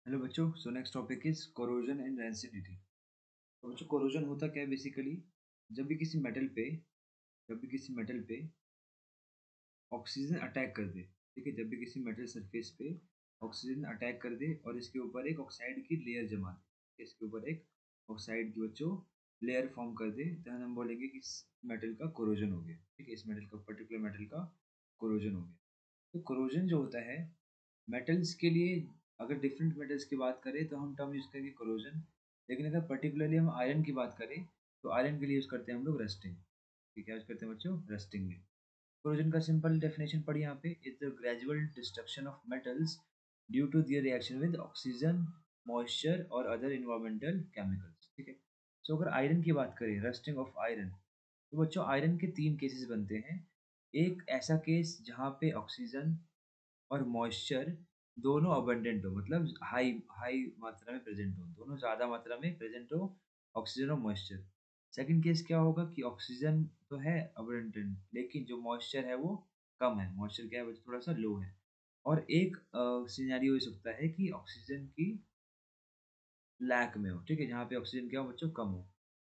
Hello बच्चों, so next topic is corrosion and rancidity. तो बच्चों, कोरोजन होता क्या है बेसिकली? जब भी किसी मेटल पे जब भी किसी मेटल पे ऑक्सीजन अटैक कर दे। ठीक है, जब भी किसी मेटल सरफेस पे ऑक्सीजन अटैक कर दे और इसके ऊपर एक ऑक्साइड की लेयर जमा दे, इसके ऊपर एक ऑक्साइड की बच्चों लेयर फॉर्म कर दे, तो हम बोलेंगे कि इस मेटल का कोरोजन हो गया। ठीक है, इस मेटल का पर्टिकुलर मेटल का कोरोजन हो गया। तो कोरोजन जो होता है मेटल्स के लिए, अगर डिफरेंट मेटल्स की बात करें तो हम टर्म यूज़ करेंगे कोरोजन। लेकिन अगर पर्टिकुलरली हम आयरन की बात करें तो आयरन के लिए यूज़ करते हैं हम लोग रस्टिंग। ठीक है, यूज़ करते हैं बच्चों रस्टिंग में। कोरोजन का सिंपल डेफिनेशन पढ़िए यहाँ पे, is the gradual destruction of metals due to their reaction with oxygen, moisture और अदर इन्वायरमेंटल केमिकल्स। ठीक है, सो अगर आयरन की बात करें, रस्टिंग ऑफ आयरन, तो बच्चों आयरन के तीन केसेस बनते हैं। एक ऐसा केस जहाँ पे ऑक्सीजन और मॉइस्चर दोनों अबंडेंट हो, मतलब हाई हाई मात्रा में प्रेजेंट हो, दोनों ज़्यादा मात्रा में प्रेजेंट हो, ऑक्सीजन और मॉइस्चर। सेकंड केस क्या होगा कि ऑक्सीजन तो है अबंडेंट, लेकिन जो मॉइस्चर है वो कम है, मॉइस्चर क्या है वो थोड़ा सा लो है। और एक सिनेरियो हो सकता है कि ऑक्सीजन की लैक में हो। ठीक है, जहाँ पे ऑक्सीजन क्या हो बच्चों, कम हो।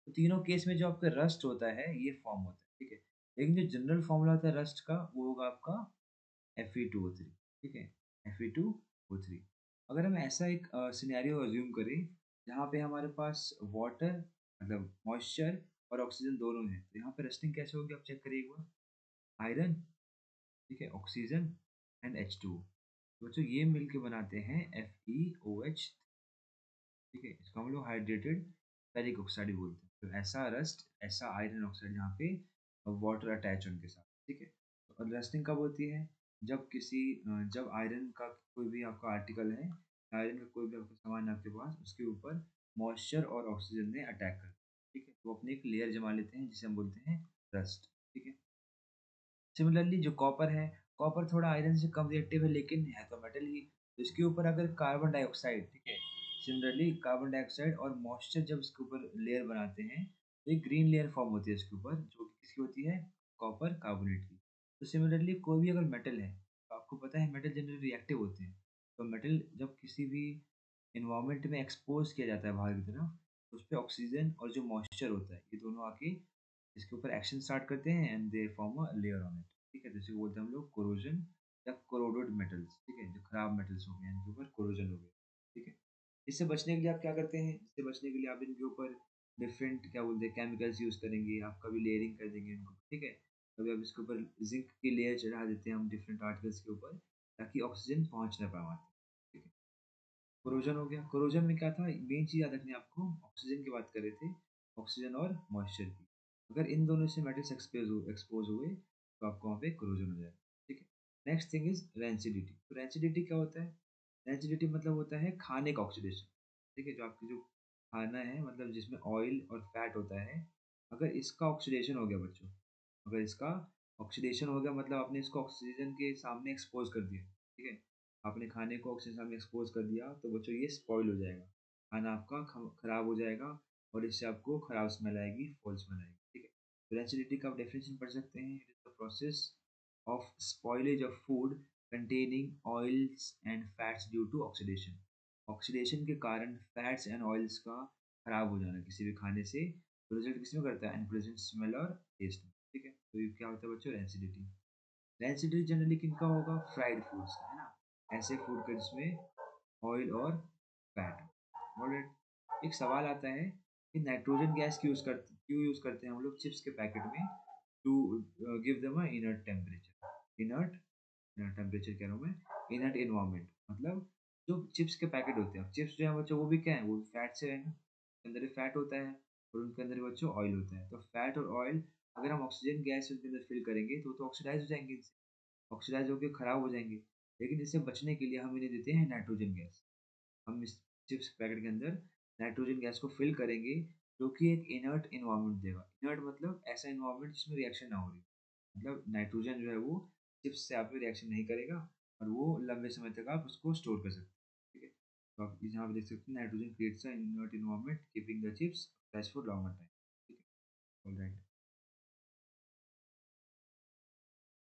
तो तीनों केस में जो आपका रस्ट होता है ये फॉर्म होता है। ठीक है, लेकिन जो जनरल फॉर्मूला होता है रस्ट का वो होगा आपका Fe2O3। ठीक है, Fe2O3। अगर हम ऐसा एक सिनेरियो अज्यूम करें जहाँ पे हमारे पास वाटर, मतलब मॉइस्चर और ऑक्सीजन दोनों हैं, तो यहाँ पे रस्टिंग कैसे होगी आप चेक करिए एक बार। आयरन, ठीक है, ऑक्सीजन एंड H2। तो बच्चों ये मिलके बनाते हैं FeOH। ठीक है, इसको हम लोग हाइड्रेटेड फेरिक ऑक्साइड बोलते हैं। तो ऐसा रस्ट, ऐसा आयरन ऑक्साइड यहाँ पे वाटर अटैच उनके साथ। ठीक है, और रस्टिंग कब होती है? जब आयरन का कोई भी आपका आर्टिकल है, आयरन का कोई भी आपका सामान है आपके पास, उसके ऊपर मॉइस्चर और ऑक्सीजन ने अटैक कर। ठीक है, तो अपनी एक लेयर जमा लेते हैं जिसे हम बोलते हैं रस्ट। ठीक है, सिमिलरली जो कॉपर है, कॉपर थोड़ा आयरन से कम रिएक्टिव है लेकिन है तो मेटल ही। तो इसके ऊपर अगर कार्बन डाइऑक्साइड, ठीक है, सिमिलरली कार्बन डाइऑक्साइड और मॉइस्चर जब इसके ऊपर लेयर बनाते हैं तो एक ग्रीन लेयर फॉर्म होती है इसके ऊपर, जो कि किसकी होती है? कॉपर कार्बोनेट की। तो सिमिलरली कोई भी अगर मेटल है, तो आपको पता है मेटल जनरली रिएक्टिव होते हैं। तो मेटल जब किसी भी इन्वायरमेंट में एक्सपोज किया जाता है बाहर की तरफ, तो उस पर ऑक्सीजन और जो मॉइस्चर होता है ये दोनों आके इसके ऊपर एक्शन स्टार्ट करते हैं and they form a layer on it. ठीक है, जैसे बोलते हैं हम लोग कोरोजन या कोरोडेड मेटल्स। ठीक है, जो खराब मेटल्स हो गए इनके ऊपर कोरोजन हो गया। ठीक है, इससे बचने के लिए आप क्या करते हैं? इससे बचने के लिए आप इनके ऊपर डिफरेंट क्या बोलते हैं केमिकल्स यूज करेंगे, आप कभी लेयरिंग कर देंगे इनको। ठीक है, कभी आप इसके ऊपर जिंक की लेयर चढ़ा देते हैं हम डिफरेंट आर्टिकल्स के ऊपर, ताकि ऑक्सीजन पहुंच ना पाए वहाँ तक। ठीक है, कोरोजन हो गया। कोरोजन में क्या था, मेन चीज़ याद रखनी है आपको, ऑक्सीजन की बात कर रहे थे, ऑक्सीजन और मॉइस्चर की। अगर इन दोनों से मेटल्स एक्सपोज हुए तो आपको वहाँ पे कोरोजन हो जाएगा। ठीक है, नेक्स्ट थिंग इज रेंसिडिटी। तो रेंसिडिटी क्या होता है? रेंसिडिटी मतलब होता है खाने का ऑक्सीडेशन। ठीक है, जो आपकी जो खाना है, मतलब जिसमें ऑयल और फैट होता है, अगर इसका ऑक्सीडेशन हो गया बच्चों, अगर इसका ऑक्सीडेशन हो गया मतलब आपने इसको ऑक्सीजन के सामने एक्सपोज कर दिया। ठीक है, आपने खाने को ऑक्सीजन सामने एक्सपोज कर दिया तो बच्चों ये स्पॉइल हो जाएगा, खाना आपका खराब हो जाएगा और इससे आपको खराब स्मेल आएगी, फॉल स्मेल आएगी। ठीक है, तो रेसिडिटी का आप डेफिनेशन पढ़ सकते हैं, it is the process of spoilage of food containing oils and fats due to oxidation. Oxidation के कारण फैट्स एंड ऑयल्स का खराब हो जाना किसी भी खाने से, तो रिजल्ट किसमें करता है? अनप्लेजेंट स्मेल और टेस्ट में। ठीक है, तो ये क्या होता है बच्चों? रेंसिडिटी। रेंसिडिटी जनरली किनका होगा? फ्राइड फूड्स का, है ना, ऐसे फूड का जिसमें ऑयल और फैट। ऑलराइट, एक सवाल आता है कि नाइट्रोजन गैस क्यों यूज करते हैं हम लोग चिप्स के पैकेट में to give them a inert temperature. Inert inert temperature कह रहा हूँ मैं, इनर्ट इन्वायरमेंट मतलब जो चिप्स के पैकेट होते हैं, चिप्स जो है बच्चों वो भी क्या है, वो फैट से है ना, उसके अंदर फैट होता है और उनके अंदर बच्चों ऑयल होता है। तो फैट और ऑयल अगर हम ऑक्सीजन गैस उनके अंदर फिल करेंगे तो ऑक्सीडाइज हो जाएंगे, ऑक्सीडाइज होकर खराब हो जाएंगे। लेकिन इससे बचने के लिए हम इन्हें देते हैं नाइट्रोजन गैस। हम इस चिप्स पैकेट के अंदर नाइट्रोजन गैस को फिल करेंगे, जो कि एक इनर्ट इन्वायरमेंट देगा। इनर्ट मतलब ऐसा इन्वायरमेंट जिसमें रिएक्शन ना हो रही, मतलब नाइट्रोजन जो है वो चिप्स से आप रिएक्शन नहीं करेगा और वो लंबे समय तक आप उसको स्टोर कर सकते हैं। ठीक है, तो आप यहाँ पे देख सकते हैं nitrogen creates a inert environment keeping the chips fresh for longer time. ठीक है, ऑलराइट।